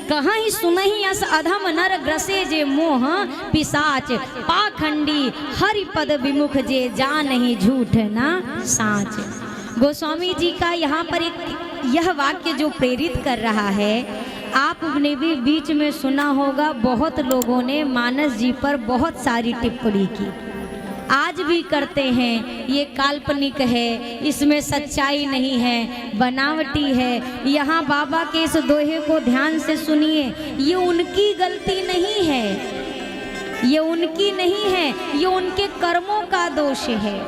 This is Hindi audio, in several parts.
कहीं सुनहि अस अधम नर ग्रसे जे मोह पिशाच, पाखंडी हरि पद विमुख जे जानहि झूठ ना साच। गोस्वामी जी का यहाँ पर एक यह वाक्य जो प्रेरित कर रहा है, आपने भी बीच में सुना होगा, बहुत लोगों ने मानस जी पर बहुत सारी टिप्पणी की, आज भी करते हैं। ये काल्पनिक है, इसमें सच्चाई नहीं है, बनावटी है। यहाँ बाबा के इस दोहे को ध्यान से सुनिए, ये उनकी गलती नहीं है, ये उनकी नहीं है, ये उनके कर्मों का दोष है,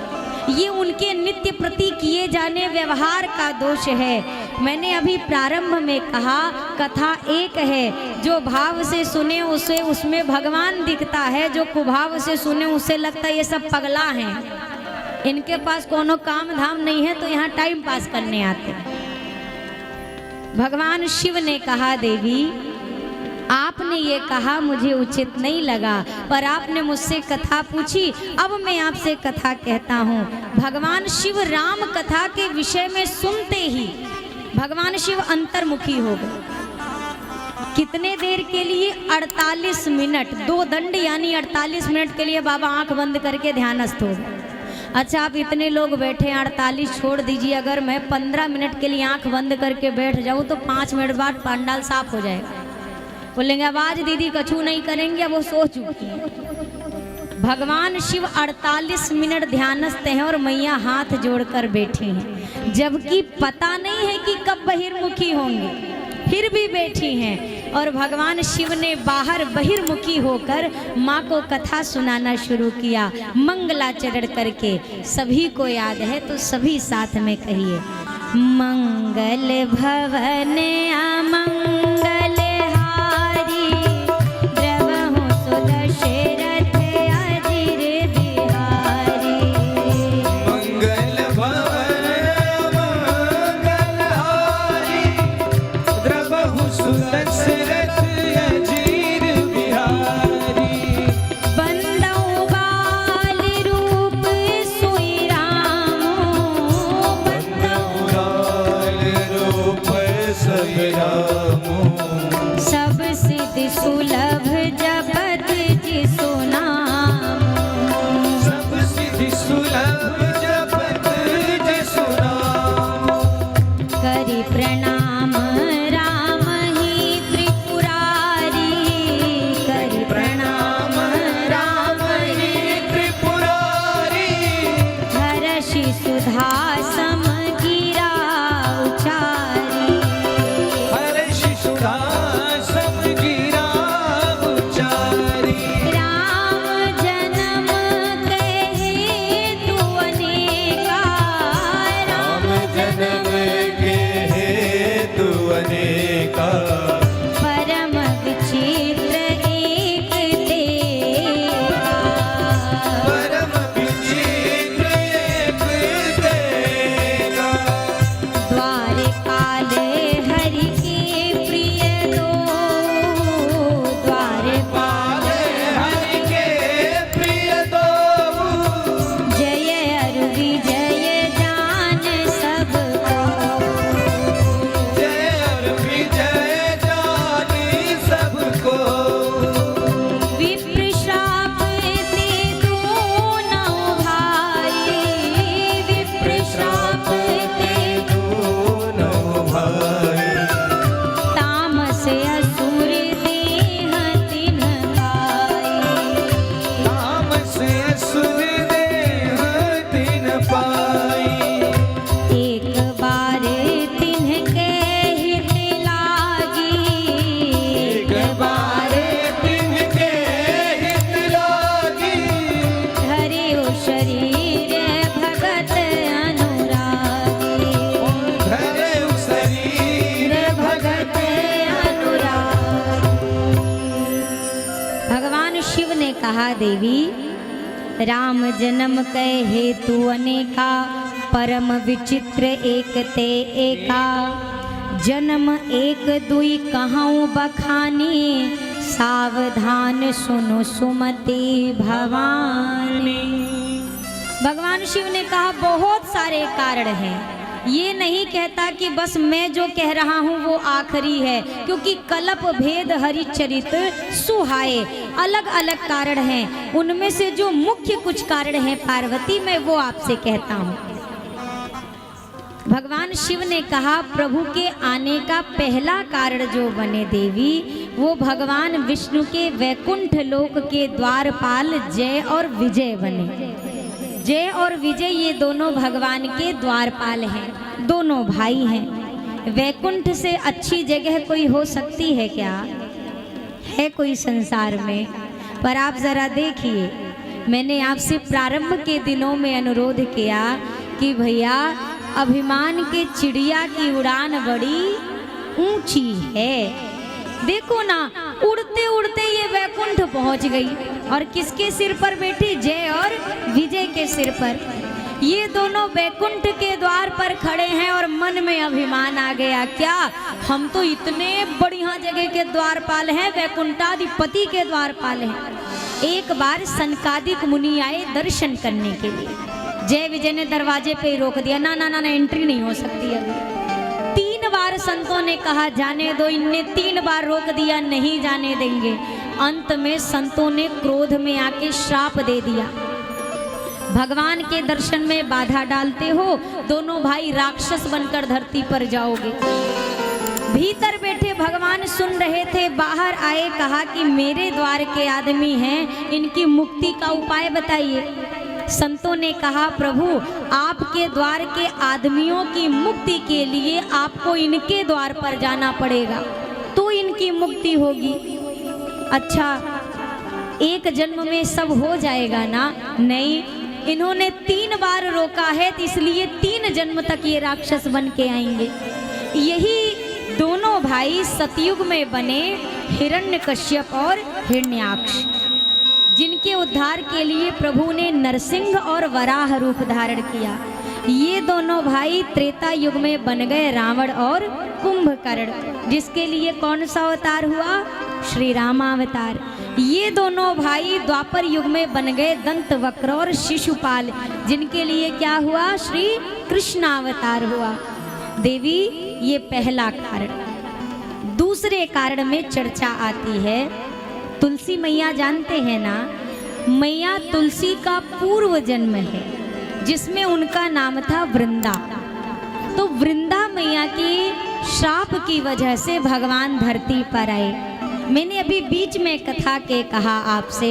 ये उनके नित्य प्रति किए जाने व्यवहार का दोष है। मैंने अभी प्रारंभ में कहा, कथा एक है, जो भाव से सुने उसे उसमें भगवान दिखता है, जो कुभाव से सुने उसे लगता है ये सब पगला हैं, इनके पास कोनो काम धाम नहीं है तो यहाँ टाइम पास करने आते हैं। भगवान शिव ने कहा, देवी आपने ये कहा मुझे उचित नहीं लगा, पर आपने मुझसे कथा पूछी, अब मैं आपसे कथा कहता हूँ। भगवान शिव राम कथा के विषय में सुनते ही भगवान शिव अंतर्मुखी हो गए। कितने देर के लिए? 48 मिनट, 2 दंड यानी 48 मिनट के लिए बाबा आंख बंद करके ध्यानस्थ हो गए। अच्छा, आप इतने लोग बैठे, 48 छोड़ दीजिए, अगर मैं 15 मिनट के लिए आंख बंद करके बैठ जाऊँ तो 5 मिनट बाद पंडाल साफ हो जाएगा। बोलेंगे आवाज दीदी कछु नहीं करेंगे, वो सो चुकी है। भगवान शिव 48 मिनट ध्यानस्थ हैं और मैया हाथ जोड़कर बैठी हैं, जबकि पता नहीं है कि कब बहिर्मुखी होंगे, फिर भी बैठी हैं। और भगवान शिव ने बाहर बहिर्मुखी होकर माँ को कथा सुनाना शुरू किया, मंगलाचरण करके। सभी को याद है तो सभी साथ में कहिए, मंगल भवन अमंगल सब सिद्धि सुलभ जपत जिसु नाम, सब सिद्धि सुलभ जपत जिसु नाम। करि प्रणाम राम ही त्रिपुरारी, करि प्रणाम राम ही त्रिपुरारी। हर्षि सुधा समगिरा उचारी, हर्षि सुधा समगिरा उचारी। राम जन्म के हेतु अनेका, राम जन्म के हेतु अनेका। परम विचित्र एक तेरा, परम विचित्र एक तेरा। द्वारकाले हरि के प्रिय दो, द्वारपाल हरि के प्रिय दो। जय अरु विजय जान सबको, जय और विजय जानी सबको। विप्र श्राप ते दोनों भाई, विप्र श्राप ते दोनों भाई। तामस असुर देह तिन पाई, तामस असुर देह तिन पाई। एक बार तिन्हके हित लागी, एक बार तिनके हित लागी। धरियो शरीर भगत अनुरागी, धरे शरीर भगत अनुरागी। भगवान शिव ने कहा, देवी राम जन्म कै हेतु अनेका, परम विचित्र एक ते एका। जन्म एक दुई कहूँ बखानी, सावधान सुनो सुमति भवानी। भगवान शिव ने कहा बहुत सारे कारण हैं, ये नहीं कहता कि बस मैं जो कह रहा हूँ वो आखिरी है, क्योंकि कल्प भेद हरिचरित सुहाए, अलग अलग कारण हैं। उनमें से जो मुख्य कुछ कारण हैं पार्वती, मैं वो आपसे कहता हूँ। भगवान शिव ने कहा प्रभु के आने का पहला कारण जो बने देवी, वो भगवान विष्णु के वैकुंठ लोक के द्वारपाल जय और विजय बने। जय और विजय ये दोनों भगवान के द्वारपाल हैं, दोनों भाई हैं। वैकुंठ से अच्छी जगह कोई हो सकती है क्या? है कोई संसार में? पर आप जरा देखिए, मैंने आपसे प्रारंभ के दिनों में अनुरोध किया कि भैया अभिमान के चिड़िया की उड़ान बड़ी ऊंची है। देखो ना, उड़ते उड़ते ये वैकुंठ पहुंच गई, और किसके सिर पर बैठी? जय और विजय के सिर पर। ये दोनों वैकुंठ के द्वार पर खड़े हैं और मन में अभिमान आ गया, क्या हम तो इतने बढ़िया जगह के द्वारपाल हैं, वैकुंठाधिपति के द्वारपाल हैं। एक बार सनकादिक मुनि आए दर्शन करने के लिए। जय विजय ने दरवाजे पे ही रोक दिया, ना ना ना, एंट्री नहीं हो सकती अभी। 3 बार संतों ने कहा जाने दो, इनने 3 बार रोक दिया, नहीं जाने देंगे। अंत में संतों ने क्रोध में आके श्राप दे दिया, भगवान के दर्शन में बाधा डालते हो, दोनों भाई राक्षस बनकर धरती पर जाओगे। भीतर बैठे भगवान सुन रहे थे, बाहर आए, कहा कि मेरे द्वार के आदमी हैं, इनकी मुक्ति का उपाय बताइए। संतों ने कहा प्रभु आपके द्वार के आदमियों की मुक्ति के लिए आपको इनके द्वार पर जाना पड़ेगा, तो इनकी मुक्ति होगी। अच्छा, एक जन्म में सब हो जाएगा ना? नहीं, इन्होंने 3 बार रोका है, तो इसलिए 3 जन्म तक ये राक्षस बन के आएंगे। यही दोनों भाई सतयुग में बने हिरण्यकश्यप और हिरण्याक्ष, जिनके उद्धार के लिए प्रभु ने नरसिंह और वराह रूप धारण किया। ये दोनों भाई त्रेता युग में बन गए रावण और कुंभकर्ण, जिसके लिए कौन सा अवतार हुआ? श्री रामावतार। ये दोनों भाई द्वापर युग में बन गए दंतवक्र और शिशुपाल, जिनके लिए क्या हुआ? श्री कृष्णावतार हुआ। देवी, ये पहला कारण। दूसरे कारण में चर्चा आती है, तुलसी मैया जानते हैं ना, मैया तुलसी का पूर्व जन्म है, जिसमें उनका नाम था वृंदा। तो वृंदा मैया की श्राप की वजह से भगवान धरती पर आए। मैंने अभी बीच में कथा के कहा आपसे,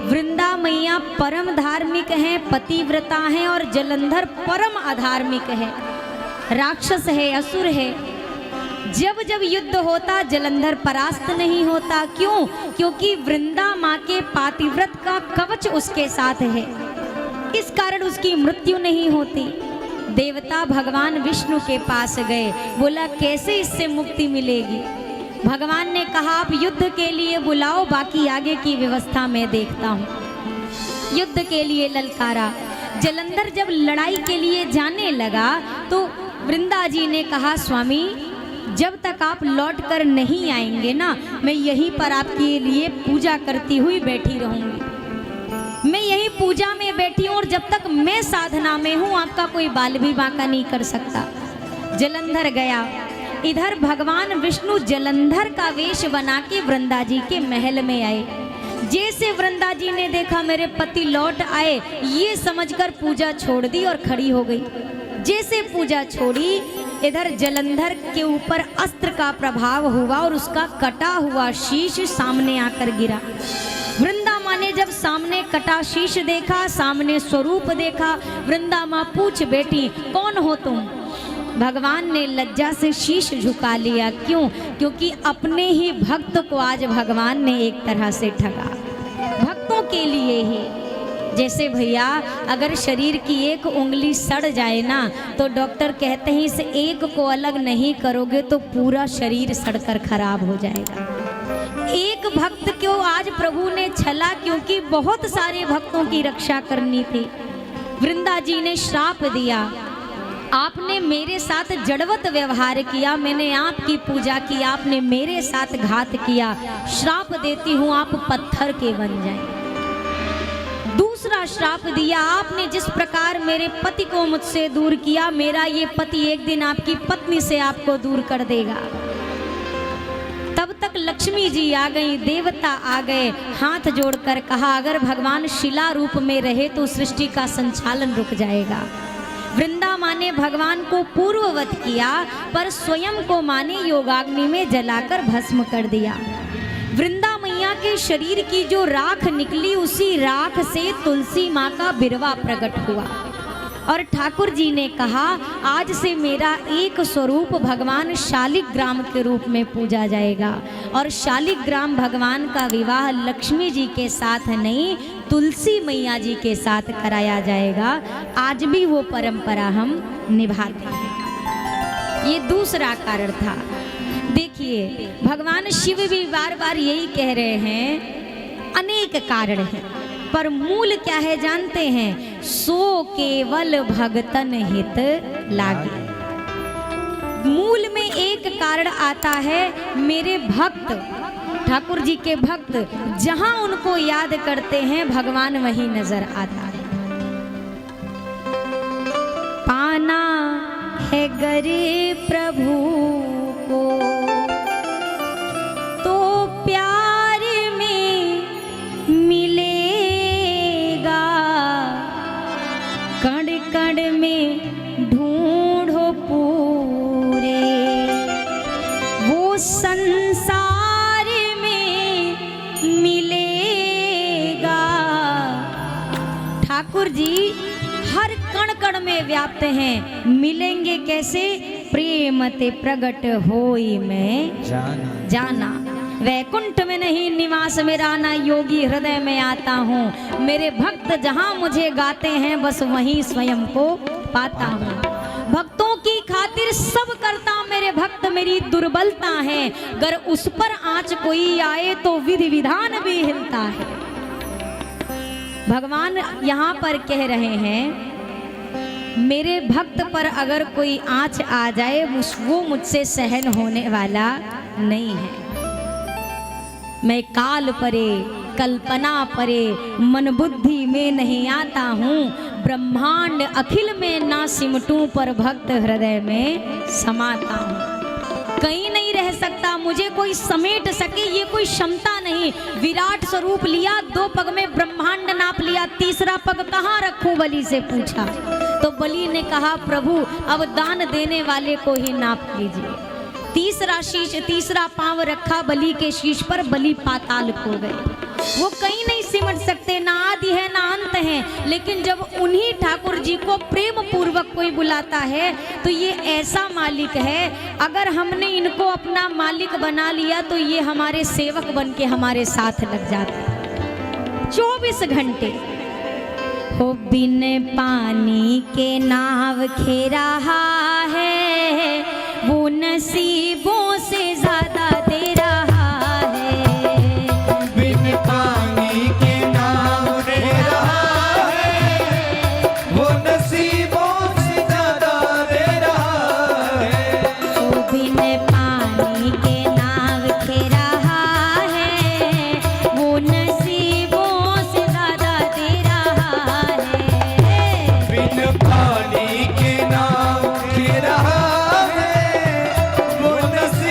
वृंदा मैया परम धार्मिक हैं, पतिव्रता हैं, और जलंधर परम अधार्मिक है, राक्षस है, असुर है। जब जब युद्ध होता जलंधर परास्त नहीं होता। क्यों? क्योंकि वृंदा माँ के पातिव्रत का कवच उसके साथ है, इस कारण उसकी मृत्यु नहीं होती। देवता भगवान विष्णु के पास गए, बोला कैसे इससे मुक्ति मिलेगी? भगवान ने कहा आप युद्ध के लिए बुलाओ, बाकी आगे की व्यवस्था मैं देखता हूँ। युद्ध के लिए ललकारा। जलंधर जब लड़ाई के लिए जाने लगा तो वृंदा जी ने कहा स्वामी, जब तक आप लौट कर नहीं आएंगे ना, मैं यहीं पर आपके लिए पूजा करती हुई बैठी रहूंगी। मैं यही पूजा में बैठी हूँ, और जब तक मैं साधना में हूँ आपका कोई बाल भी बांका नहीं कर सकता। जलंधर गया। इधर भगवान विष्णु जलंधर का वेश बना के वृंदा जी के महल में आए। जैसे वृंदा जी ने देखा मेरे पति लौट आए, ये समझकर पूजा छोड़ दी और खड़ी हो गई। जैसे पूजा छोड़ी, इधर जलंधर के ऊपर अस्त्र का प्रभाव हुआ और उसका कटा हुआ शीश सामने आकर गिरा। वृंदा माँ ने जब सामने कटा शीश देखा, सामने स्वरूप देखा, वृंदा माँ पूछ बैठी कौन हो तुम? भगवान ने लज्जा से शीश झुका लिया। क्यों? क्योंकि अपने ही भक्त को आज भगवान ने एक तरह से ठगा। भक्तों के लिए ही, जैसे भैया अगर शरीर की एक उंगली सड़ जाए ना, तो डॉक्टर कहते हैं इस एक को अलग नहीं करोगे तो पूरा शरीर सड़कर खराब हो जाएगा। एक भक्त को आज प्रभु ने छला, क्योंकि बहुत सारे भक्तों की रक्षा करनी थी। वृंदा जी ने श्राप दिया, आपने मेरे साथ जड़वत व्यवहार किया, मैंने आपकी पूजा की, आपने मेरे साथ घात किया, श्राप देती हूँ आप पत्थर के बन जाएं। दूसरा श्राप दिया, आपने जिस प्रकार मेरे पति को मुझसे दूर किया, मेरा ये पति एक दिन आपकी पत्नी से आपको दूर कर देगा। तब तक लक्ष्मी जी आ गई, देवता आ गए, हाथ जोड़कर कहा अगर भगवान शिला रूप में रहे तो सृष्टि का संचालन रुक जाएगा। वृंदा माँ ने भगवान को पूर्ववत किया, पर स्वयं को माँ ने योगाग्नि में जलाकर भस्म कर दिया। वृंदा मैया के शरीर की जो राख निकली, उसी राख से तुलसी माँ का बिरवा प्रकट हुआ और ठाकुर जी ने कहा आज से मेरा एक स्वरूप भगवान शालिग्राम के रूप में पूजा जाएगा और शालिग्राम भगवान का विवाह लक्ष्मी जी के साथ नहीं, तुलसी मैया जी के साथ कराया जाएगा। आज भी वो परंपरा हम निभाते हैं। ये दूसरा कारण था। देखिए भगवान शिव भी बार बार यही कह रहे हैं, अनेक कारण हैं, पर मूल क्या है जानते हैं? सो केवल भगतन हित लागे। मूल में एक कारण आता है, मेरे भक्त ठाकुर जी के भक्त जहां उनको याद करते हैं भगवान वहीं नजर आता है। पाना है गरीब प्रभु को तो प्यार में मिलेगा, कण कण में ढूंढो पूरे वो संसार में मिलेगा। ठाकुर जी हर कण कण में व्याप्त हैं, मिलेंगे कैसे? प्रेम ते प्रगट होई में जाना, वैकुंठ में नहीं निवास मेरा, ना योगी हृदय में आता हूँ। मेरे भक्त जहाँ मुझे गाते हैं बस वहीं स्वयं को पाता हूँ। भक्तों की खातिर सब करता मेरे भक्त, मेरी दुर्बलता है, अगर उस पर आँच कोई आए तो विधि विधान भी हिलता है। भगवान यहाँ पर कह रहे हैं मेरे भक्त पर अगर कोई आँच आ जाए वो मुझसे सहन होने वाला नहीं है। मैं काल परे कल्पना परे मन बुद्धि में नहीं आता हूँ, ब्रह्मांड अखिल में ना सिमटूं पर भक्त हृदय में समाता हूँ। कहीं नहीं रह सकता, मुझे कोई समेट सके ये कोई क्षमता नहीं। विराट स्वरूप लिया, 2 पग में ब्रह्मांड नाप लिया, तीसरा पग कहाँ रखूं बलि से पूछा, तो बलि ने कहा प्रभु अब दान देने वाले को ही नाप लीजिए। तीसरा शीश, तीसरा पांव रखा बलि के शीश पर, बलि पाताल खो गए। वो कहीं नहीं सिमट सकते, ना आदि है ना अंत है। लेकिन जब उन्हीं ठाकुर जी को प्रेम पूर्वक कोई बुलाता है तो ये ऐसा मालिक है, अगर हमने इनको अपना मालिक बना लिया तो ये हमारे सेवक बन के हमारे साथ लग जाते हैं 24 घंटे। हो बिन पानी के नाव खे रहा है, वो नसीबों से ज्यादा दे रहा है। बिन पानी के नाव खे रहा है, वो नसीबों से ज्यादा दे रहा है। वो बिन पानी के नाव खे रहा है, वो नसीबों से ज्यादा दे रहा है। बिन पानी के नाव खे रहा है, वो नसीबों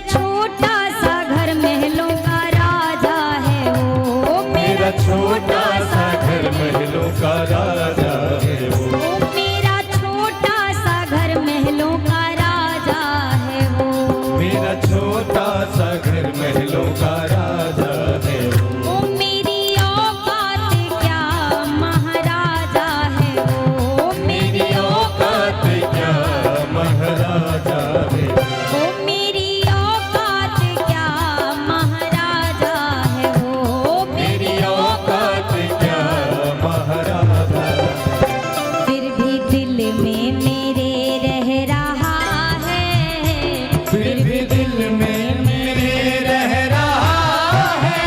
छोटा सा घर महलों का राजा है वो, मेरा छोटा सा घर महलों का राजा है वो, मेरा छोटा सा घर महलों का राजा है वो, मेरा छोटा सा घर महलों का राजा है वो, ओ मेरी औकात क्या महाराजा है वो, मेरी औकात क्या महाराजा है वो, ओ मेरी औकात क्या महाराजा है वो, मेरी औकात क्या महाराजा है। फिर भी दिल में मेरे रह रहा है, फिर भी दिल में मेरे रह रहा है,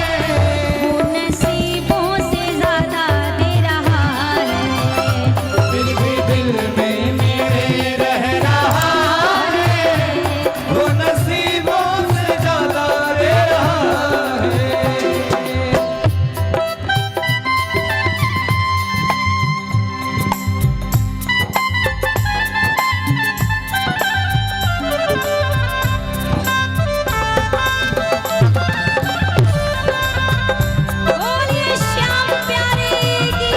वो नसीबों से ज्यादा दे रहा है, फिर भी दिल में मेरे रह रहा है, वो नसीबों से ज्यादा दे रहा है। बोलिए श्याम प्यारे की।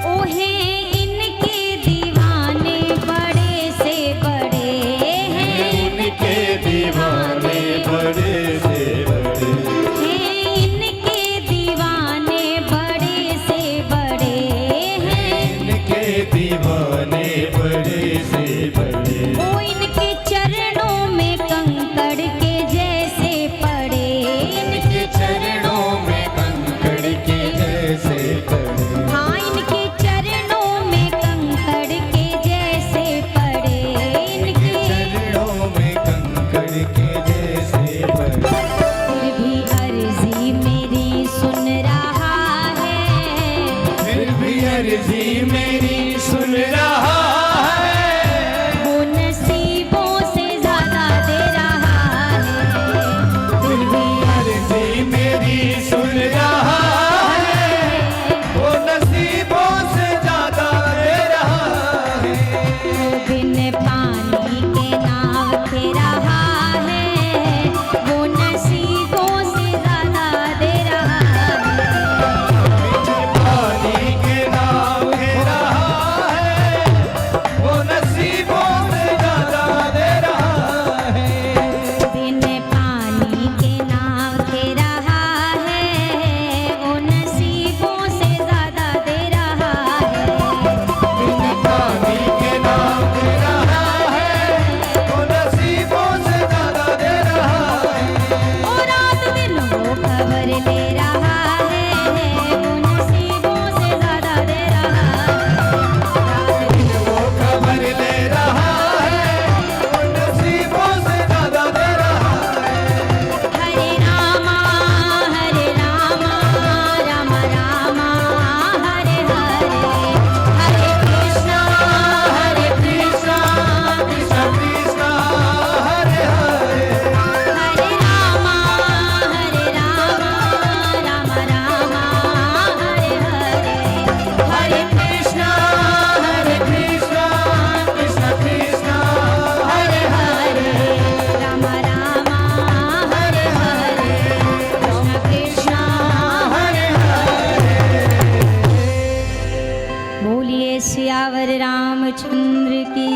ओ हैं इनके दीवाने बड़े से बड़े हैं, उनके दीवाने बड़े से बड़े, हैं इनके दीवाने बड़े से बड़े हैं, इनके दीवाने बड़े से बड़े, ओ इनके चरणों में कंकड़ के जैसे पड़े, इनके चरणों में कंकड़ के जैसे पड़े, हाँ इनके चरणों में कंकड़ के जैसे पड़े, इनके इनके चरणों में कंकड़ के जैसे पड़े। फिर भी अर्जी मेरी सुन रहा है, फिर भी अर्जी मेरी सुन रहा है, वो नसीबों से ज्यादा दे रहा है, फिर भी अर्जी मेरी सुन रहा है, वो नसीबों से ज्यादा दे रहा है। वो बिन पानी के नाव खे रहा है, वो नसीबों से ज्यादा दे रहा है, पानी के नाव है रहा है, वो नसीबों से ज्यादा दे रहा है। बिन पानी के नाव खे रहा है, वो नसीबों से ज्यादा दे रहा है, बिन पानी के नाव है रहा है, वो नसीबों से ज्यादा दे रहा है। ओ रात दिन वो खबर ले रहा है, वो नसीबों से ज्यादा दे रहा है, वो खबर ले रहा है, वो नसीबों से ज्यादा दे रहा है। हरे रामा राम रामा हरे हरे, हरे कृष्णा कृष्ण कृष्ण हरे हरे, हरे रामा राम रामा हरे हरे, हरे कृष्ण कृष्ण कृष्ण हरे हरे, राम रामा हरे हरे, कृष्ण कृष्ण हरे हरे। बोलिए सियावर रामचंद्र की।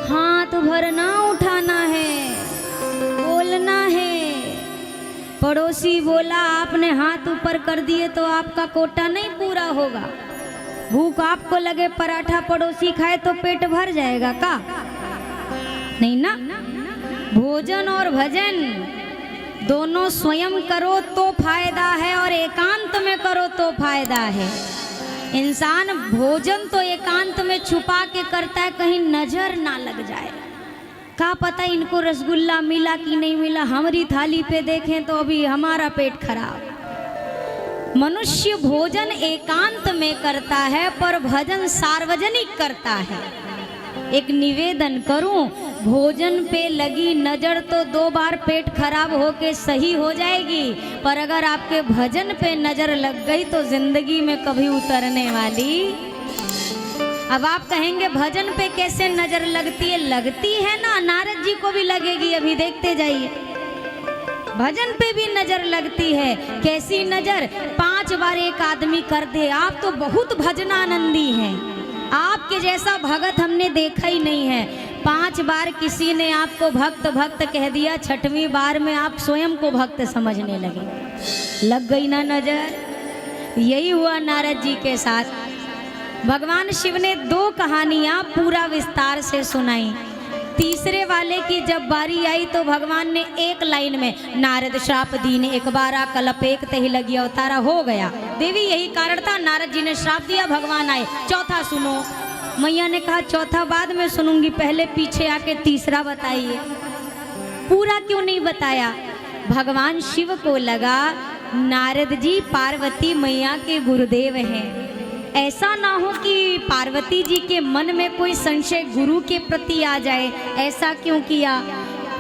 हाथ भर ना उठाना है, बोलना है। पड़ोसी बोला आपने हाथ ऊपर कर दिए तो आपका कोटा नहीं पूरा होगा। भूख आपको लगे पराठा पड़ोसी खाए तो पेट भर जाएगा का? नहीं ना। भोजन और भजन दोनों स्वयं करो तो फायदा है और एकांत में करो तो फायदा है। इंसान भोजन तो एकांत में छुपा के करता है, कहीं नजर ना लग जाए। क्या पता इनको रसगुल्ला मिला कि नहीं मिला, हमारी थाली पे देखें तो अभी हमारा पेट खराब। मनुष्य भोजन एकांत में करता है पर भजन सार्वजनिक करता है। एक निवेदन करूं, भोजन पे लगी नजर तो 2 बार पेट खराब होके सही हो जाएगी, पर अगर आपके भजन पे नजर लग गई तो जिंदगी में कभी उतरने वाली। अब आप कहेंगे भजन पे कैसे नजर लगती है? लगती है ना, नारद जी को भी लगेगी, अभी देखते जाइए। भजन पे भी नजर लगती है। कैसी नजर? 5 बार एक आदमी कर दे, आप तो बहुत भजनानंदी हैं, आपके जैसा भगत हमने देखा ही नहीं है। 5 बार किसी ने आपको भक्त भक्त कह दिया, 6वीं बार में आप स्वयं को भक्त समझने लगे। लग गई ना नजर। यही हुआ नारद जी के साथ। भगवान शिव ने 2 कहानियां पूरा विस्तार से सुनाई। तीसरे वाले की जब बारी आई तो भगवान ने एक लाइन में, नारद श्राप दीन एक बारा कलप एक तही लगी अवतारा, हो गया। देवी यही कारण था, नारद जी ने श्राप दिया, भगवान आए। चौथा सुनो। मैया ने कहा चौथा बाद में सुनूंगी, पहले पीछे आके तीसरा बताइए। पूरा क्यों नहीं बताया? भगवान शिव को लगा नारद जी पार्वती मैया के गुरुदेव हैं, ऐसा ना हो कि पार्वती जी के मन में कोई संशय गुरु के प्रति आ जाए। ऐसा क्यों किया?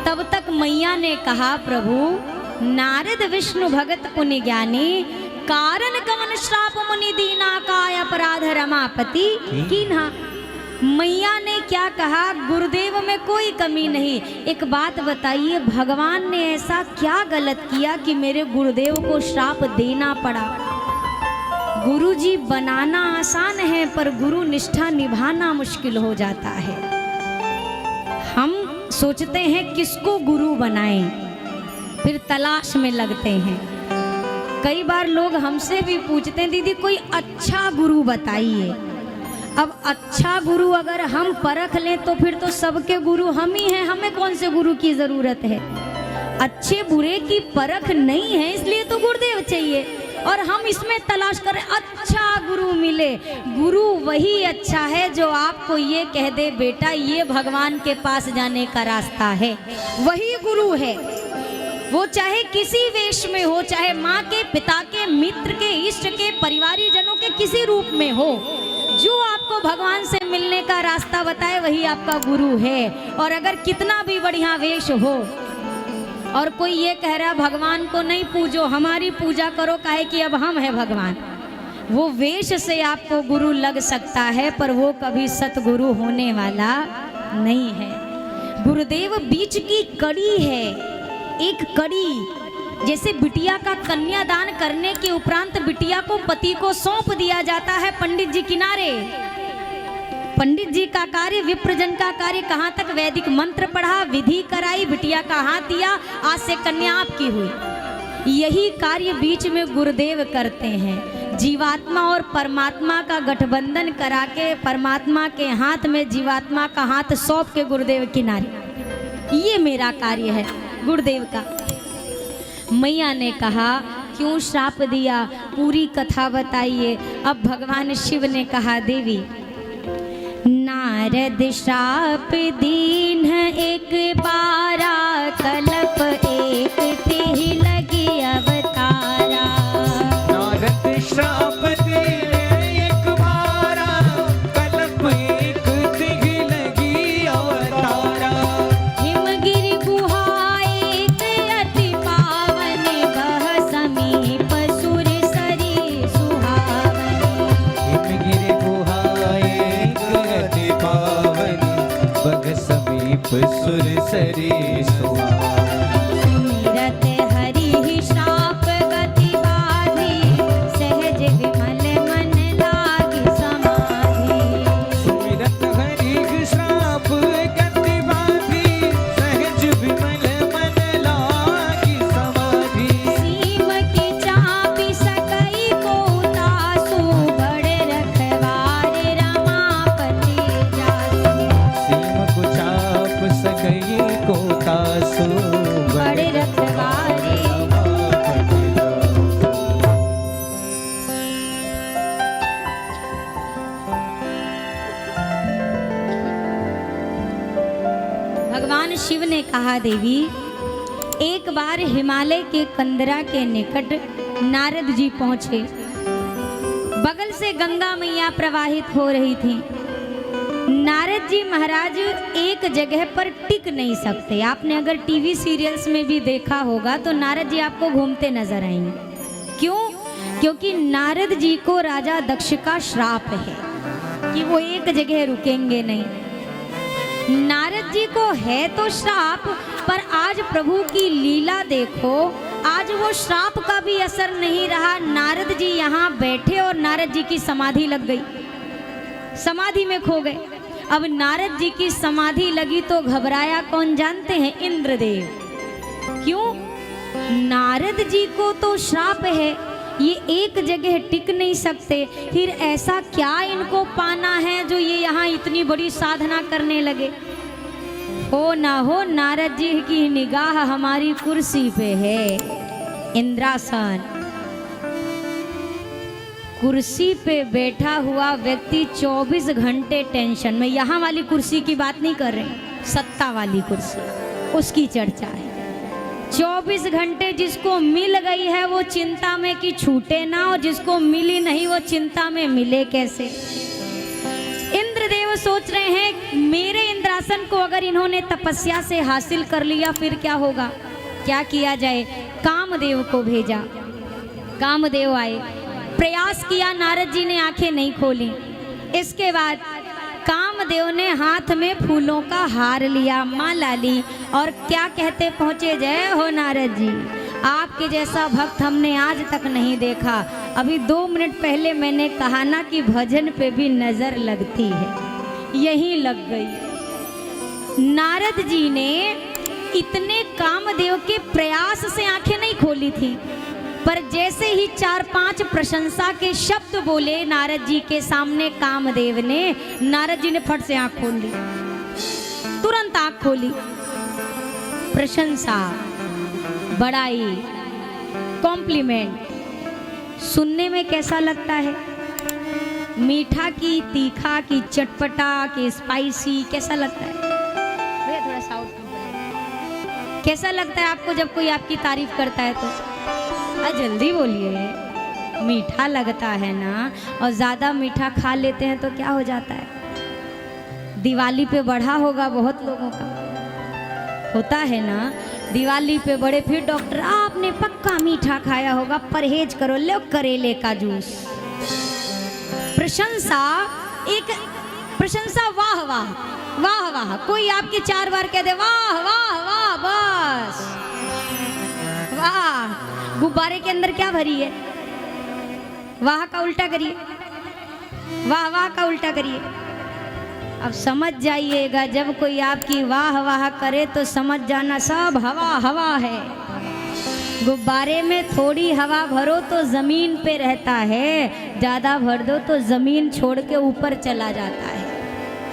तब तक मैया ने कहा, प्रभु नारद विष्णु भगत पुण्य ज्ञानी, कारण कवन श्राप मुनि दीना काय अपराध रमापति कीन्हा। मैया ने क्या कहा? गुरुदेव में कोई कमी नहीं। एक बात बताइए, भगवान ने ऐसा क्या गलत किया कि मेरे गुरुदेव को श्राप देना पड़ा? गुरुजी बनाना आसान है पर गुरु निष्ठा निभाना मुश्किल हो जाता है। हम सोचते हैं किसको गुरु बनाएं, फिर तलाश में लगते हैं। कई बार लोग हमसे भी पूछते हैं, दीदी कोई अच्छा गुरु बताइए। अब अच्छा गुरु अगर हम परख लें तो फिर तो सबके गुरु हम ही हैं, हमें कौन से गुरु की जरूरत है? अच्छे बुरे की परख नहीं है, इसलिए तो गुरुदेव चाहिए। और हम इसमें तलाश करें अच्छा गुरु मिले। गुरु वही अच्छा है जो आपको ये कह दे, बेटा ये भगवान के पास जाने का रास्ता है, वही गुरु है। वो चाहे किसी वेश में हो, चाहे माँ के, पिता के, मित्र के, इष्ट के, परिवारी जनों के किसी रूप में हो, जो आपको भगवान से मिलने का रास्ता बताए वही आपका गुरु है। और अगर कितना भी बढ़िया वेश हो और कोई ये कह रहा भगवान को नहीं पूजो, हमारी पूजा करो, काहे कि अब हम है भगवान, वो वेश से आपको गुरु लग सकता है पर वो कभी सतगुरु होने वाला नहीं है। गुरुदेव बीच की कड़ी है, एक कड़ी। जैसे बिटिया का कन्यादान करने के उपरांत बिटिया को पति को सौंप दिया जाता है पंडित जी किनारे। पंडित जी का कार्य, विप्रजन का कार्य, कहाँ तक वैदिक मंत्र पढ़ा, विधि कराई, बिटिया का हाथ दिया, आज से कन्या आपकी हुई। यही कार्य बीच में गुरुदेव करते हैं। जीवात्मा और परमात्मा का गठबंधन करा के परमात्मा के हाथ में जीवात्मा का हाथ सौंप के गुरुदेव किनारे, ये मेरा कार्य है गुरुदेव का। मैया ने कहा क्यों श्राप दिया, पूरी कथा बताइए। अब भगवान शिव ने कहा, देवी नारद श्राप दीन एक बारा कलप एक तिहि लगी अवतारा। नारद श्राप दीन एक बारा कलप एक तिहि लगी अवतारा। हिमगिरि गुहा एक अति पावन बह समीप सुर सरी सुहावनी। हिमगिरि गुहा एक अति पावन बह समीप सुर सरी सुहावनी। कहा देवी, एक बार हिमालय के कंदरा के निकट नारद जी पहुंचे। बगल से गंगा मैया प्रवाहित हो रही थी। नारद जी महाराज एक जगह पर टिक नहीं सकते। आपने अगर टीवी सीरियल्स में भी देखा होगा तो नारद जी आपको घूमते नजर आएंगे। क्यों? क्योंकि नारद जी को राजा दक्ष का श्राप है कि वो एक जगह रुकेंगे नहीं। नारद जी को है तो श्राप, पर आज प्रभु की लीला देखो, आज वो श्राप का भी असर नहीं रहा। नारद जी यहाँ बैठे और नारद जी की समाधि लग गई, समाधि में खो गए। अब नारद जी की समाधि लगी तो घबराया कौन जानते हैं? इंद्रदेव। क्यों? नारद जी को तो श्राप है, ये एक जगह टिक नहीं सकते, फिर ऐसा क्या इनको पाना है जो ये यहाँ इतनी बड़ी साधना करने लगे? हो ना हो नारद जी की निगाह हमारी कुर्सी पे है, इंद्रासन। कुर्सी पे बैठा हुआ व्यक्ति 24 घंटे टेंशन में। यहाँ वाली कुर्सी की बात नहीं कर रहे, सत्ता वाली कुर्सी, उसकी चर्चा है। 24 घंटे जिसको मिल गई है वो चिंता में कि छूटे ना, और जिसको मिली नहीं वो चिंता में मिले कैसे। इंद्रदेव सोच रहे हैं मेरे इंद्रासन को अगर इन्होंने तपस्या से हासिल कर लिया फिर क्या होगा, क्या किया जाए। कामदेव को भेजा, कामदेव आए, प्रयास किया, नारद जी ने आंखें नहीं खोली। इसके बाद कामदेव ने हाथ में फूलों का हार लिया, माला ली, और क्या कहते पहुँचे, जय हो नारद जी, आपके जैसा भक्त हमने आज तक नहीं देखा। अभी 2 मिनट पहले मैंने कहा ना कि भजन पे भी नजर लगती है, यही लग गई। नारद जी ने इतने कामदेव के प्रयास से आंखें नहीं खोली थी, पर जैसे ही 4-5 प्रशंसा के शब्द बोले नारद जी के सामने कामदेव ने, नारद जी ने फट से आंख खोल ली, तुरंत आंख खोली। प्रशंसा, बड़ाई, कॉम्प्लीमेंट सुनने में कैसा लगता है? मीठा की तीखा की चटपटा की स्पाइसी, कैसा लगता है? भैया थोड़ा साउथ कैसा लगता है आपको जब कोई आपकी तारीफ करता है तो? जल्दी बोलिए। मीठा लगता है ना, और ज़्यादा मीठा खा लेते हैं तो क्या हो जाता है? दिवाली पे बढ़ा होगा बहुत लोगों का, होता है ना, दिवाली पे बड़े, फिर डॉक्टर आपने पक्का मीठा खाया होगा, परहेज करो, लो करेले का जूस। प्रशंसा, एक प्रशंसा, वाह वाह वाह वाह, कोई आपकी 4 बार कह दे वाह वाह वाह, बस वाह। गुब्बारे के अंदर क्या भरी है? वाह का उल्टा करिए, वाह वाह का उल्टा करिए। अब समझ जाइएगा, जब कोई आपकी वाह वाह करे तो समझ जाना सब हवा हवा है। गुब्बारे में थोड़ी हवा भरो तो जमीन पे रहता है, ज्यादा भर दो तो जमीन छोड़ के ऊपर चला जाता है।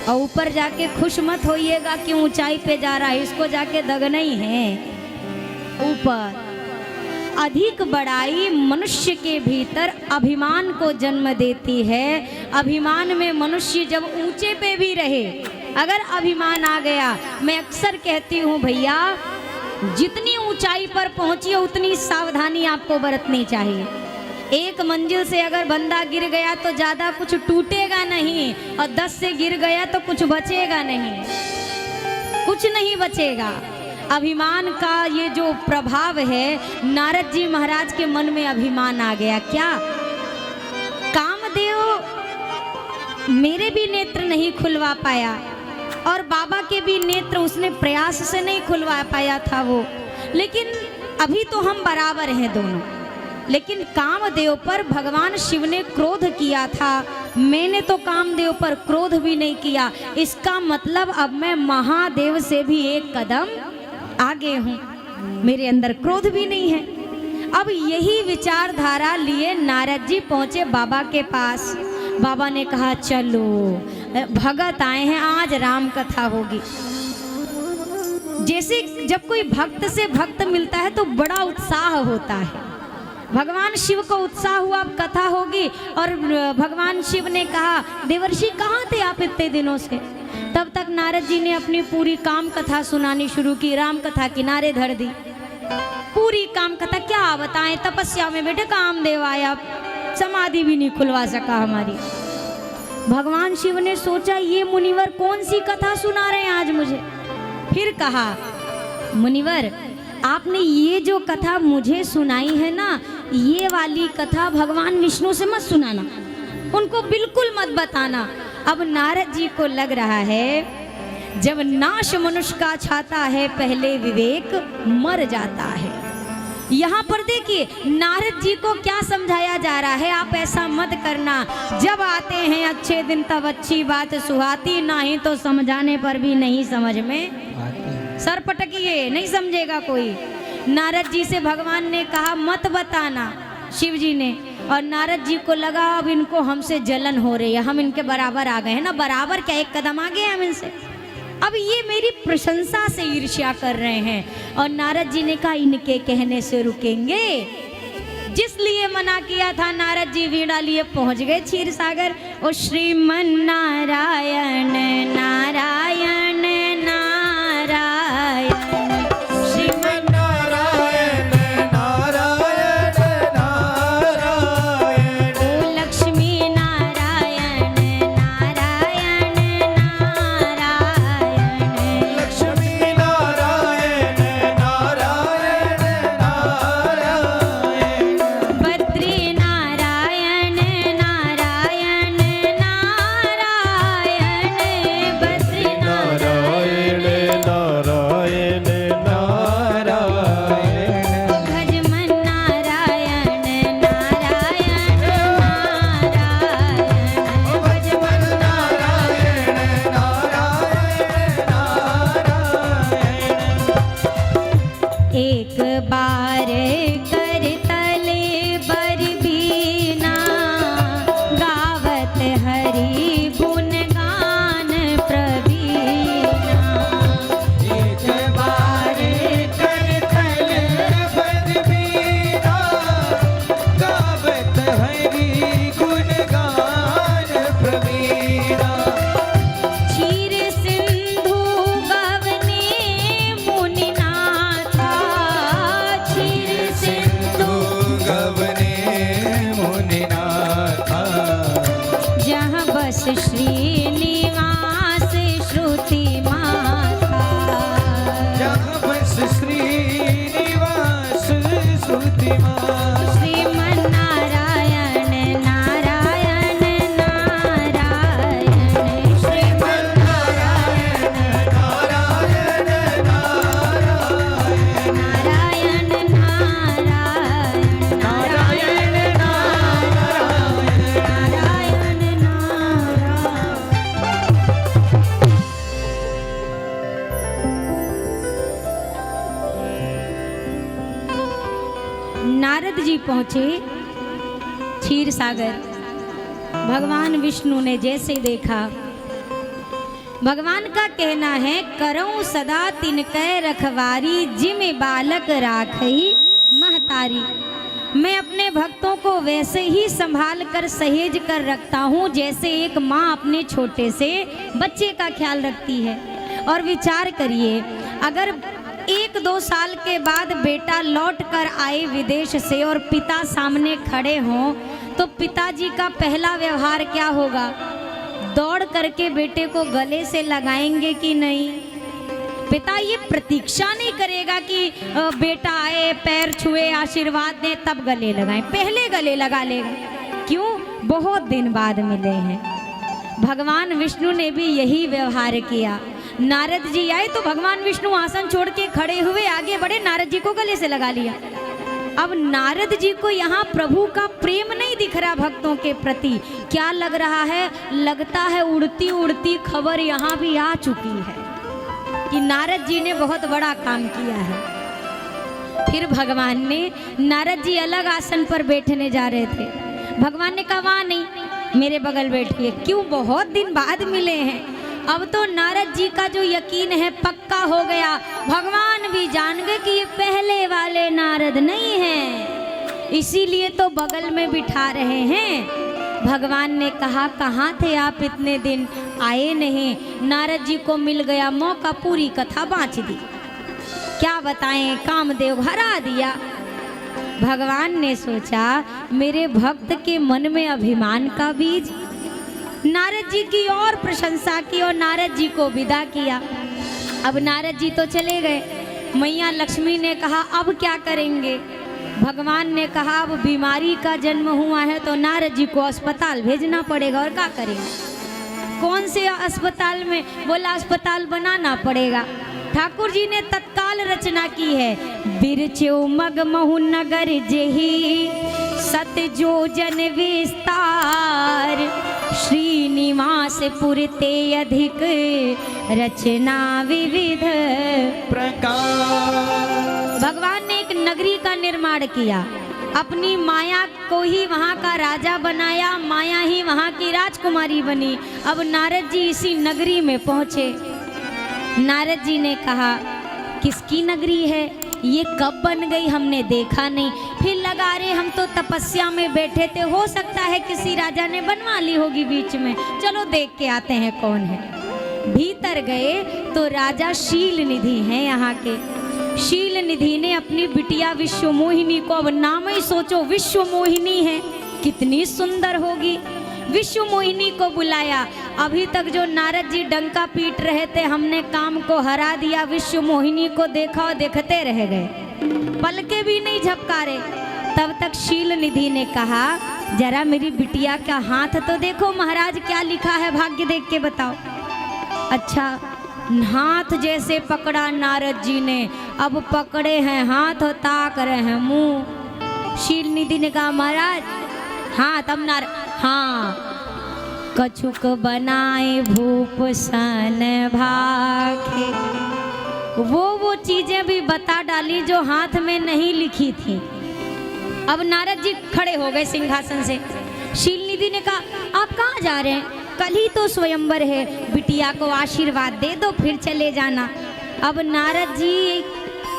और ऊपर जाके खुश मत होइएगा कि ऊंचाई पे जा रहा है, इसको जाके दगना ही है ऊपर। अधिक बड़ाई मनुष्य के भीतर अभिमान को जन्म देती है। अभिमान में मनुष्य जब ऊंचे पे भी रहे, अगर अभिमान आ गया, मैं अक्सर कहती हूँ भैया, जितनी ऊंचाई पर पहुंचिए उतनी सावधानी आपको बरतनी चाहिए। एक मंजिल से अगर बंदा गिर गया तो ज़्यादा कुछ टूटेगा नहीं, और 10 से गिर गया तो कुछ बचेगा नहीं, कुछ नहीं बचेगा। अभिमान का ये जो प्रभाव है, नारद जी महाराज के मन में अभिमान आ गया। क्या कामदेव मेरे भी नेत्र नहीं खुलवा पाया, और बाबा के भी नेत्र उसने प्रयास से नहीं खुलवा पाया था वो, लेकिन अभी तो हम बराबर हैं दोनों। लेकिन कामदेव पर भगवान शिव ने क्रोध किया था, मैंने तो कामदेव पर क्रोध भी नहीं किया। इसका मतलब अब मैं महादेव से भी एक कदम आगे हूँ, मेरे अंदर क्रोध भी नहीं है। अब यही विचारधारा लिए नारद जी पहुँचे बाबा के पास। बाबा ने कहा चलो भगत आए हैं, आज राम कथा होगी। जैसे जब कोई भक्त से भक्त मिलता है तो बड़ा उत्साह होता है। भगवान शिव को उत्साह हुआ, अब कथा होगी। और भगवान शिव ने कहा देवर्षि कहाँ थे आप इतने दिनों से? तब तक तक नारद जी ने अपनी पूरी काम कथा सुनानी शुरू की, राम कथा किनारे धर दी। पूरी काम कथा क्या बताएं, तपस्या में बैठे कामदेव आया, समाधि भी नहीं खुलवा सका हमारी। भगवान शिव ने सोचा ये मुनिवर कौन सी कथा सुना रहे हैं आज मुझे। फिर कहा, मुनिवर आपने ये जो कथा मुझे सुनाई है ना, ये वाली कथा भगवान विष्णु से मत सुनाना, उनको बिल्कुल मत बताना। अब नारद जी को लग रहा है जब नाश मनुष्य का छाता है पहले विवेक मर जाता है। यहाँ पर देखिए नारद जी को क्या समझाया जा रहा है, आप ऐसा मत करना, जब आते हैं अच्छे दिन तब अच्छी बात सुहाती, नहीं तो समझाने पर भी नहीं समझ में सर पटकिए, नहीं समझेगा कोई। नारद जी से भगवान ने कहा मत बताना, शिव जी ने, और नारद जी को लगा अब इनको हमसे जलन हो रही है, हम इनके बराबर आ गए हैं ना, बराबर क्या एक कदम आगे हम इनसे, अब ये मेरी प्रशंसा से ईर्ष्या कर रहे हैं। और नारद जी ने कहा इनके कहने से रुकेंगे, जिसलिए मना किया था नारद जी वीणा लिए पहुंच गए क्षीर सागर। ओ श्रीमन नारायण नारायण नारायण, श्रीमन नारायण नारायण नारायण, ओ लक्ष्मी नारायण नारायण नारायण, लक्ष्मी नारायण नारायण नारायण, बद्री नारायण नारायण नारायण, बद्री नारायण नारायण नारायण, भजमन नारायण नारायण नारायण, भजमन नारायण नारायण नारायण। एक बार कर तले बर बीना, गावत हरि गुण गान प्रवीणा। एक बार कर थल पर बीना, गावत हरि गुण गान प्रवीणा। क्षीर सिंधु गवने मुनिनाथा, क्षीर सिंधु गवने मुनिनाथा, जहाँ बस श्रीनिवास श्रुति माथा। जहाँ बस श्रीनिवास श्रुति माता। श्रीमन नारायण नारायण नारायण, श्रीमन नारायण नारायण नारायण, नारायण नारायण नारायण नारायण नारायण। नारद जी पहुंचे क्षीर सागर। भगवान विष्णु ने जैसे देखा, भगवान का कहना है करऊं सदा तिनकै रखवारी, जिम बालक राखई महतारी। मैं अपने भक्तों को वैसे ही संभाल कर सहेज कर रखता हूँ जैसे एक माँ अपने छोटे से बच्चे का ख्याल रखती है। और विचार करिए, अगर 1-2 साल के बाद बेटा लौट कर आए विदेश से और पिता सामने खड़े हों, तो पिताजी का पहला व्यवहार क्या होगा? दौड़ करके बेटे को गले से लगाएंगे कि नहीं? पिता ये प्रतीक्षा नहीं करेगा कि बेटा आए, पैर छुए, आशीर्वाद दे तब गले लगाएं, पहले गले लगा लेगा। क्यों? बहुत दिन बाद मिले हैं। भगवान विष्णु ने भी यही व्यवहार किया। नारद जी आए तो भगवान विष्णु आसन छोड़ के खड़े हुए, आगे बढ़े, नारद जी को गले से लगा लिया। अब नारद जी को यहाँ प्रभु का प्रेम नहीं दिख रहा भक्तों के प्रति। क्या लग रहा है? लगता है उड़ती उड़ती खबर यहाँ भी आ चुकी है कि नारद जी ने बहुत बड़ा काम किया है। फिर भगवान ने, नारद जी अलग आसन पर बैठने जा रहे थे, भगवान ने कहा वहाँ नहीं, मेरे बगल बैठिए। क्यों? बहुत दिन बाद मिले हैं। अब तो नारद जी का जो यकीन है पक्का हो गया। भगवान भी जान गए कि ये पहले वाले नारद नहीं हैं, इसीलिए तो बगल में बिठा रहे हैं। भगवान ने कहा कहाँ थे आप इतने दिन, आए नहीं। नारद जी को मिल गया मौका, पूरी कथा बाँच दी। क्या बताएं, कामदेव हरा दिया। भगवान ने सोचा मेरे भक्त के मन में अभिमान का बीज। नारद जी की और प्रशंसा की और नारद जी को विदा किया। अब नारद जी तो चले गए। मैया लक्ष्मी ने कहा अब क्या करेंगे। भगवान ने कहा अब बीमारी का जन्म हुआ है तो नारद जी को अस्पताल भेजना पड़ेगा, और क्या करेंगे। कौन से अस्पताल में, बोला अस्पताल बनाना पड़ेगा। ठाकुर जी ने तत्काल रचना की है, बिरचो मग महु नगर जेही सत जो जन विस्तार, श्रीनिवास पुरते अधिक रचना विविध प्रकार। भगवान ने एक नगरी का निर्माण किया, अपनी माया को ही वहाँ का राजा बनाया, माया ही वहाँ की राजकुमारी बनी। अब नारद जी इसी नगरी में पहुँचे। नारद जी ने कहा किसकी नगरी है, ये कब बन गई, हमने देखा नहीं। फिर लगा रहे हम तो तपस्या में बैठे थे, हो सकता है किसी राजा ने बनवा ली होगी बीच में, चलो देख के आते हैं कौन है। भीतर गए तो राजा शील निधि हैं यहाँ के। शील निधि ने अपनी बिटिया विश्वमोहिनी को, अब नाम ही सोचो विश्वमोहिनी है, कितनी सुंदर होगी, विश्वमोहिनी को बुलाया। अभी तक जो नारद जी डंका पीट रहे थे हमने काम को हरा दिया, विश्वमोहिनी को देखा और देखते रह गए, पलके भी नहीं झपकारे। तब तक शील निधि ने कहा जरा मेरी बिटिया का हाथ तो देखो महाराज, क्या लिखा है भाग्य देख के बताओ। अच्छा, हाथ जैसे पकड़ा नारद जी ने, अब पकड़े हैं हाथ और ताक रहे हैं मुंह। शील निधि ने कहा महाराज हाथ, अब हाँ, कछुक बनाए भूप सन भाखे, वो चीजें भी बता डाली जो हाथ में नहीं लिखी थी। अब नारद जी खड़े हो गए सिंहासन से। शील निधि ने कहा आप कहाँ जा रहे हैं, कल ही तो स्वयंवर है, बिटिया को आशीर्वाद दे दो फिर चले जाना। अब नारद जी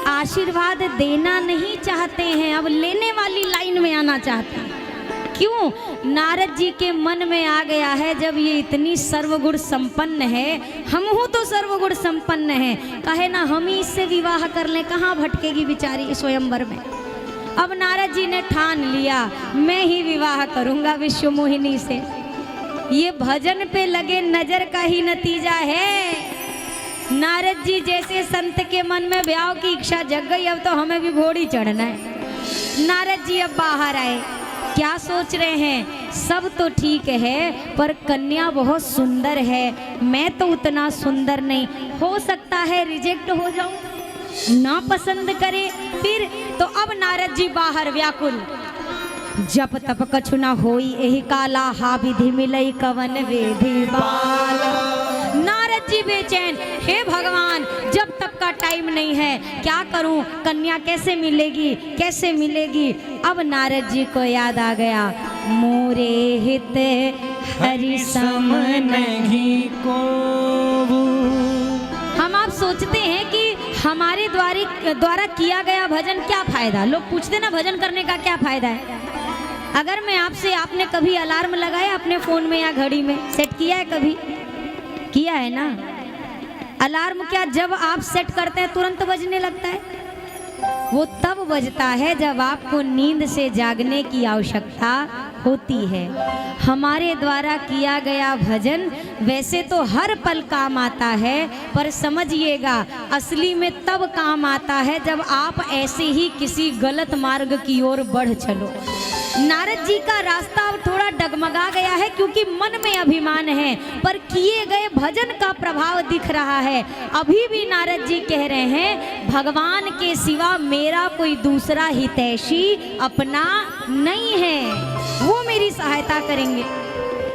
आशीर्वाद देना नहीं चाहते हैं, अब लेने वाली लाइन में आना चाहते हैं। क्यों? नारद जी के मन में आ गया है जब ये इतनी सर्वगुण संपन्न है, हमहू तो सर्वगुण संपन्न है, कहे ना हम ही इससे विवाह कर लें, कहाँ भटकेगी बेचारी स्वयंवर में। अब नारद जी ने ठान लिया मैं ही विवाह करूंगा विश्वमोहिनी से। ये भजन पे लगे नजर का ही नतीजा है। नारद जी जैसे संत के मन में ब्याह की इच्छा जग गई, अब तो हमें भी घोड़ी चढ़ना है। नारद जी अब बाहर आए, क्या सोच रहे हैं, सब तो ठीक है पर कन्या बहुत सुंदर है, मैं तो उतना सुंदर नहीं, हो सकता है रिजेक्ट हो जाऊं, ना पसंद करे फिर। तो अब नारद जी बाहर व्याकुल, जप तप कछु ना होई एहि काला, हा विधि मिलई कवन वेधि बाल। नारद जी बेचैन, हे भगवान जब तक का टाइम नहीं है, क्या करूं, कन्या कैसे मिलेगी कैसे मिलेगी। अब नारद जी को याद आ गया, मोरे हित हरि सम नहीं को। हम आप सोचते हैं कि हमारे द्वारा किया गया भजन क्या फायदा, लोग पूछते ना भजन करने का क्या फायदा है। अगर मैं आपसे, आपने कभी अलार्म लगाया अपने फोन में या घड़ी में, सेट किया है कभी, किया है ना। अलार्म क्या जब आप सेट करते हैं तुरंत बजने लगता है, वो तब बजता है जब आपको नींद से जागने की आवश्यकता होती है। हमारे द्वारा किया गया भजन वैसे तो हर पल काम आता है, पर समझिएगा असली में तब काम आता है जब आप ऐसे ही किसी गलत मार्ग की ओर बढ़ चलो। नारद जी का रास्ता अब थोड़ा डगमगा गया है क्योंकि मन में अभिमान है, पर किए गए भजन का प्रभाव दिख रहा है। अभी भी नारद जी कह रहे हैं भगवान के सिवा मेरा कोई दूसरा हितैषी अपना नहीं है, वो मेरी सहायता करेंगे।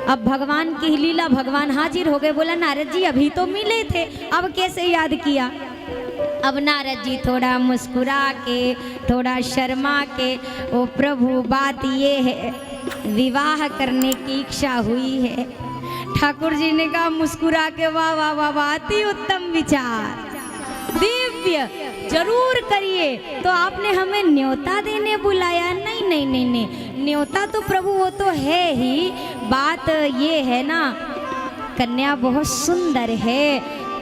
अब भगवान की लीला, भगवान हाजिर हो गए, बोला नारद जी अभी तो मिले थे, अब कैसे याद किया। अब नारद जी थोड़ा मुस्कुरा के, थोड़ा शर्मा के, ओ प्रभु बात ये है विवाह करने की इच्छा हुई है। ठाकुर जी ने कहा मुस्कुरा के, वाह वाह वाह, अति उत्तम विचार, दिव्य दिव्य जरूर करिए। तो आपने हमें न्योता देने बुलाया? नहीं नहीं नहीं नहीं, न्योता तो प्रभु वो तो है ही, बात ये है ना कन्या बहुत सुंदर है।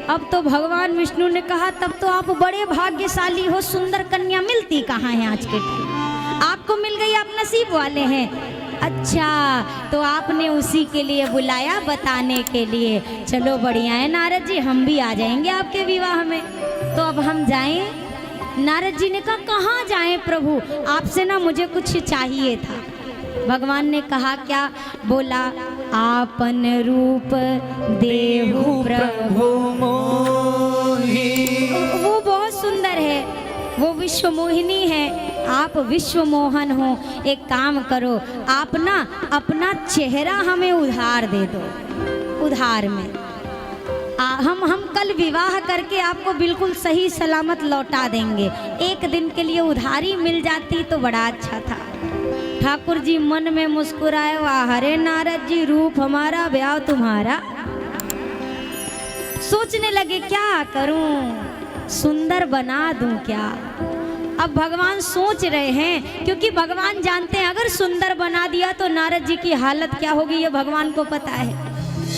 अब तो भगवान विष्णु ने कहा तब तो आप बड़े भाग्यशाली हो, सुंदर कन्या मिलती कहाँ है आज के टाइम, आपको मिल गई, आप नसीब वाले हैं। अच्छा, तो आपने उसी के लिए बुलाया, बताने के लिए। चलो बढ़िया है नारद जी, हम भी आ जाएंगे आपके विवाह में। तो अब हम जाएं? नारद जी ने कहा कहाँ जाएं प्रभु, आपसे ना मुझे कुछ चाहिए था। भगवान ने कहा क्या? बोला आपन रूप देहु प्रभु मोहि। वो बहुत सुंदर है, वो विश्व मोहिनी है, आप विश्व मोहन हो। एक काम करो, आप ना अपना चेहरा हमें उधार दे दो, उधार में। हम कल विवाह करके आपको बिल्कुल सही सलामत लौटा देंगे। एक दिन के लिए उधारी मिल जाती तो बड़ा अच्छा था। ठाकुर जी मन में मुस्कुराए, वाह हरे नारद जी, रूप हमारा ब्याह तुम्हारा। सोचने लगे क्या करूं, सुंदर बना दूं क्या। अब भगवान सोच रहे हैं, क्योंकि भगवान जानते हैं अगर सुंदर बना दिया तो नारद जी की हालत क्या होगी, ये भगवान को पता है।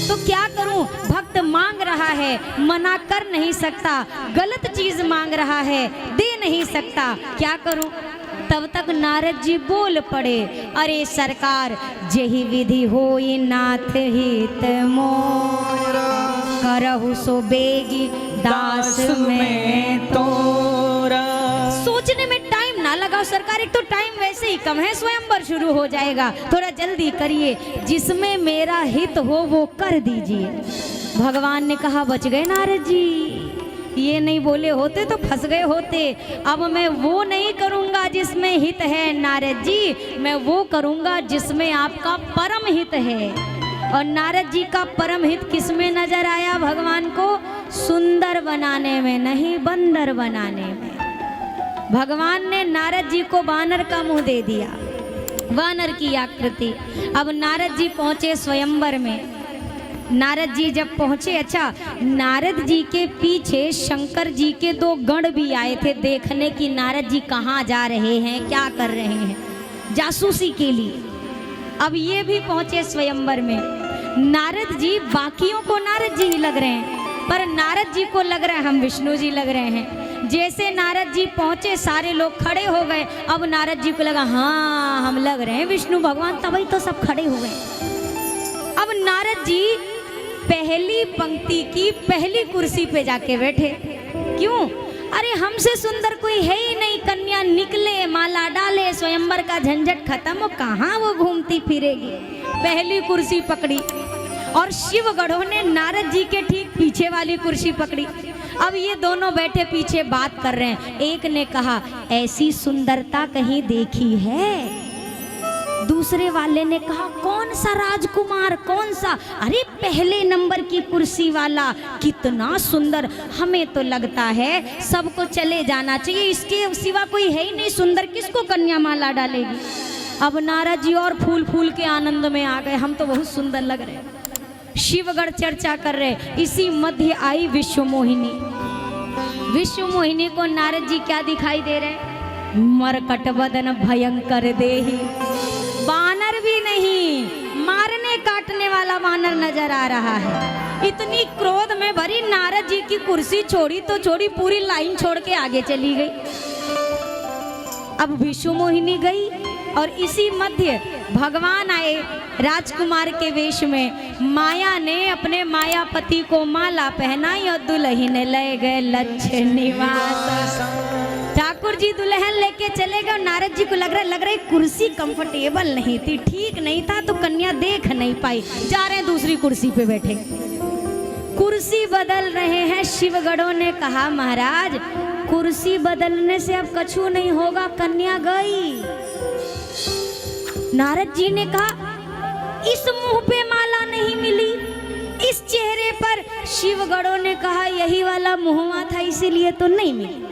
तो क्या करूं, भक्त मांग रहा है, मना कर नहीं सकता, गलत चीज मांग रहा है, दे नहीं सकता, क्या करूं। तब तक नारद जी बोल पड़े, अरे सरकार, जेहि विधि होई नाथ हित मोरा, करहु सो बेगी दास में तोरा। सोचने में टाइम ना लगाओ सरकार, एक तो टाइम वैसे ही कम है, स्वयंवर शुरू हो जाएगा, थोड़ा जल्दी करिए, जिसमें मेरा हित हो वो कर दीजिए। भगवान ने कहा बच गए नारद जी, ये नहीं बोले होते तो फंस गए होते। अब मैं वो नहीं करूँगा जिसमें हित है नारद जी, मैं वो करूँगा जिसमें आपका परम हित है। और नारद जी का परम हित किसमें नजर आया भगवान को? सुंदर बनाने में नहीं, बंदर बनाने में। भगवान ने नारद जी को वानर का मुंह दे दिया, वानर की आकृति। अब नारद जी पहुँचे स्वयंवर में। नारद जी जब पहुंचे, अच्छा नारद जी के पीछे शंकर जी के दो गण भी आए थे देखने की नारद जी कहाँ जा रहे हैं, क्या कर रहे हैं, जासूसी के लिए। अब ये भी पहुंचे स्वयंवर में। नारद जी बाकियों को नारद जी ही लग रहे हैं, पर नारद जी को लग रहा है हम विष्णु जी लग रहे हैं। जैसे नारद जी पहुंचे सारे लोग खड़े हो गए। अब नारद जी को लगा हाँ हम लग रहे हैं विष्णु भगवान, तभी तो सब खड़े हुए। अब नारद जी पहली पंक्ति की पहली कुर्सी पे जाके बैठे। क्यों? अरे हमसे सुंदर कोई है ही नहीं, कन्या निकले, माला डाले, स्वयंवर का झंझट खत्म, कहाँ वो घूमती फिरेगी। पहली कुर्सी पकड़ी और शिव गढ़ों ने नारद जी के ठीक पीछे वाली कुर्सी पकड़ी। अब ये दोनों बैठे पीछे बात कर रहे हैं। एक ने कहा ऐसी सुंदरता कहीं देखी है? दूसरे वाले ने कहा कौन सा राजकुमार, कौन सा? अरे पहले नंबर की कुर्सी वाला, कितना सुंदर, हमें तो लगता है सबको चले जाना चाहिए, इसके सिवा कोई है ही नहीं सुंदर, किसको कन्या माला डालेगी। अब नारद जी और फूल फूल के आनंद में आ गए, हम तो बहुत सुंदर लग रहे हैं। शिवगढ़ चर्चा कर रहे। इसी मध्य आई विश्व मोहिनी। विश्व मोहिनी को नारद जी क्या दिखाई दे रहे? मरकट बदन भयंकर देही। वानर भी नहीं, मारने काटने वाला वानर नजर आ रहा है। इतनी क्रोध में भरी नारद जी की कुर्सी छोड़ी तो छोड़ी, पूरी लाइन छोड़ के आगे चली गई। अब विश्व मोहिनी गई और इसी मध्य भगवान आए राजकुमार के वेश में। माया ने अपने मायापति को माला पहनाई और दुल्हन ले गए लक्ष्य निवास। ठाकुर जी दुल्हन लेके चले गए। नारद जी को लग रहा कुर्सी कंफर्टेबल नहीं थी, ठीक नहीं था, तो कन्या देख नहीं पाई, जा रहे हैं दूसरी कुर्सी पे बैठे। कुर्सी बदल रहे हैं। शिवगढ़ों ने कहा महाराज कुर्सी बदलने से अब कछु नहीं होगा, कन्या गई। नारद जी ने कहा इस मुंह पे माला नहीं मिली, इस चेहरे पर। शिवगढ़ों ने कहा यही वाला मुहवा था इसीलिए तो नहीं मिली,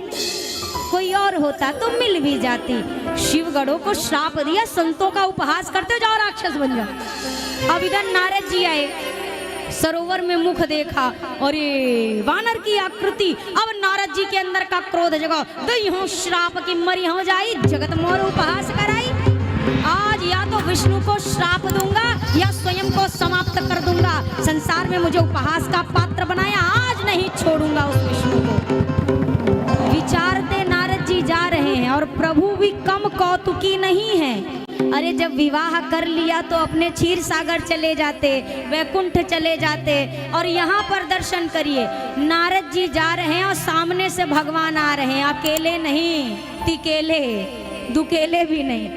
कोई और होता तो मिल भी जाती। शिवगढ़ों को श्राप दिया, संतों का उपहास करते हो, जाओ राक्षस बन जाओ। अब इधर नारद जी आए, सरोवर में मुख देखा और ये वानर की आकृति। अब नारद जी के अंदर का क्रोध जगा, दई हूँ श्राप की मरी हो जाई, जगत मोर उपहास कराई। आज या तो विष्णु को श्राप दूंगा या स्वयं को समाप्त कर दूंगा। संसार में मुझे उपहास का पात्र बनाया, आज नहीं छोड़ूंगा उस विष्णु को। विचारते नारद जी जा रहे हैं और प्रभु भी कम कौतुकी नहीं है। अरे जब विवाह कर लिया तो अपने क्षीर सागर चले जाते, वैकुंठ चले जाते, और यहाँ पर दर्शन करिए, नारद जी जा रहे हैं और सामने से भगवान आ रहे हैं। अकेले नहीं, तिकेले, दुकेले भी नहीं।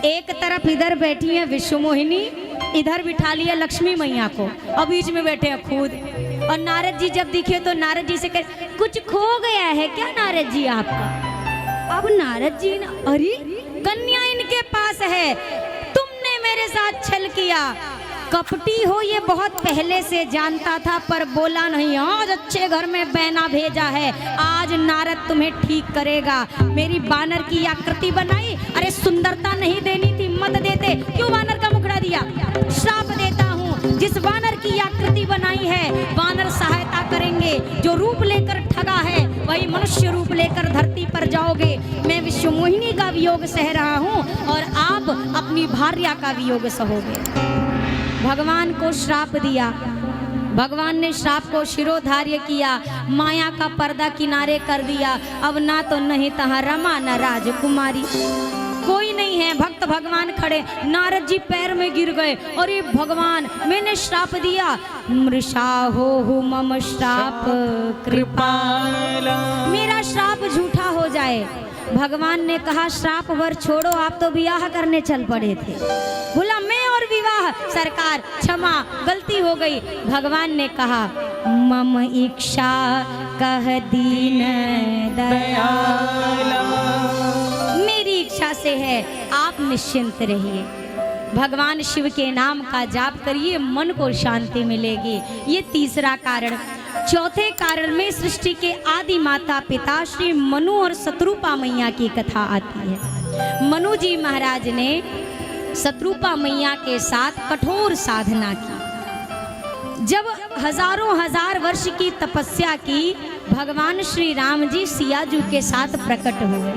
एक तरफ इधर बैठी है विश्व मोहिनी, इधर बिठा लिया लक्ष्मी मैया को, और बीच में बैठे हैं खुद। और नारद जी जब दिखे तो नारद जी से कहे, कुछ खो गया है क्या नारद जी आपका? अब नारद जी ना, अरे कन्या इनके पास है, तुमने मेरे साथ छल किया। कपटी हो ये बहुत पहले से जानता था, पर बोला नहीं। आज अच्छे घर में बहना भेजा है, आज नारद तुम्हें ठीक करेगा। मेरी बानर की आकृति बनाई, अरे सुंदरता नहीं देनी थी, मत देते, क्यों वानर का मुखड़ा दिया? श्राप देता हूँ, जिस वानर की आकृति बनाई है वानर सहायता करेंगे, जो रूप लेकर ठगा है वही मनुष्य रूप लेकर धरती पर जाओगे। मैं विश्व मोहिनी का वियोग सह रहा हूँ और आप अपनी भार्या का वियोग सहोगे। भगवान को श्राप दिया, भगवान ने श्राप को शिरोधार्य किया, माया का पर्दा किनारे कर दिया। अब ना तो नहीं तहाँ रमा न राजकुमारी, कोई नहीं है। भक्त भगवान खड़े, नारद जी पैर में गिर गए, और ये भगवान मैंने श्राप दिया, मृषा हो मम श्राप कृपाला, मेरा श्राप झूठा हो जाए। भगवान ने कहा श्राप वर छोड़ो, आप तो विवाह करने चल पड़े थे। बोला मैं और विवाह, सरकार क्षमा, गलती हो गई। भगवान ने कहा मम इच्छा कह दीन दयाला, मेरी इच्छा से है, आप निश्चिंत रहिए। भगवान शिव के नाम का जाप करिए, मन को शांति मिलेगी। ये तीसरा कारण। चौथे कारण में सृष्टि के आदि माता पिता श्री मनु और शत्रुपा मैया की कथा आती है। मनु जी महाराज ने शत्रुपा मैया के साथ कठोर साधना की। जब हजारों हजार वर्ष की तपस्या की, भगवान श्री राम जी सियाजू के साथ प्रकट हुए।